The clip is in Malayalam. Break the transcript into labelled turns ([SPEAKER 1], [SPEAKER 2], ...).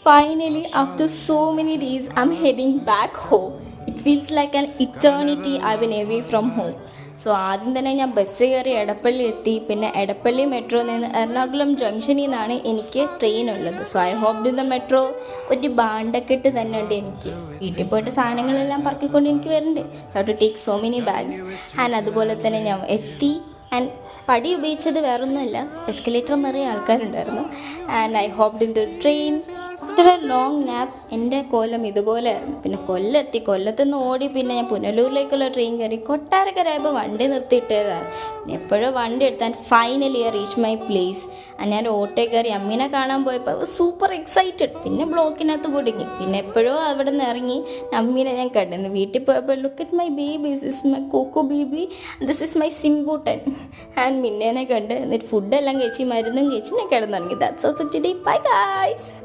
[SPEAKER 1] Finally, after so many days, I'm heading back home. It feels like an eternity I've been away from home. So ആദ്യം തന്നെ ഞാൻ ബസ് കയറി എടപ്പള്ളി എത്തി. പിന്നെ എടപ്പള്ളി മെട്രോ നിന്ന് എറണാകുളം ജംഗ്ഷനിൽ നിന്നാണ് എനിക്ക് ട്രെയിൻ ഉള്ളത്. So I hope in the metro. ഒരു ബാണ്ടൊക്കെട്ട് തന്നെ ഉണ്ട് എനിക്ക്. വീട്ടിൽ പോയിട്ട് സാധനങ്ങളെല്ലാം പറക്കിക്കൊണ്ട് എനിക്ക് വരുന്നുണ്ട്. So to take so many bags. And അതുപോലെ തന്നെ ഞാൻ എത്തി. ആൻഡ് പടി ഉപയോഗിച്ചത് വേറൊന്നുമല്ല, എസ്കലേറ്റർ നിറയെ ആൾക്കാരുണ്ടായിരുന്നു. And I hopped into train. After a long nap എൻ്റെ കോലം ഇതുപോലെയായിരുന്നു. പിന്നെ കൊല്ലത്ത് നിന്ന് ഓടി പിന്നെ ഞാൻ പുനലൂരിലേക്കുള്ള ട്രെയിൻ കയറി. കൊട്ടാരക്കരയായപ്പോൾ വണ്ടി നിർത്തിയിട്ടതാണ്. പിന്നെ എപ്പോഴോ വണ്ടി എടുത്താൽ finally I reach my place. ഞാൻ ഓട്ടോ കയറി അമ്മീനെ കാണാൻ പോയപ്പോൾ സൂപ്പർ എക്സൈറ്റഡ്. പിന്നെ ബ്ലോക്കിനകത്ത് കുടുങ്ങി. പിന്നെ എപ്പോഴോ അവിടെ നിന്ന് ഇറങ്ങി അമ്മീനെ ഞാൻ കണ്ടിരുന്നു. വീട്ടിൽ പോയപ്പോൾ look at my baby, this is my coco baby, this is my സിംബൂട്ടൻ. ആൻഡ് മിന്നേനെ കണ്ട് എന്നിട്ട് ഫുഡെല്ലാം കഴിച്ച് മരുന്നും കഴിച്ച് ഞാൻ കിടന്നുറങ്ങി. That's all for today. Bye guys.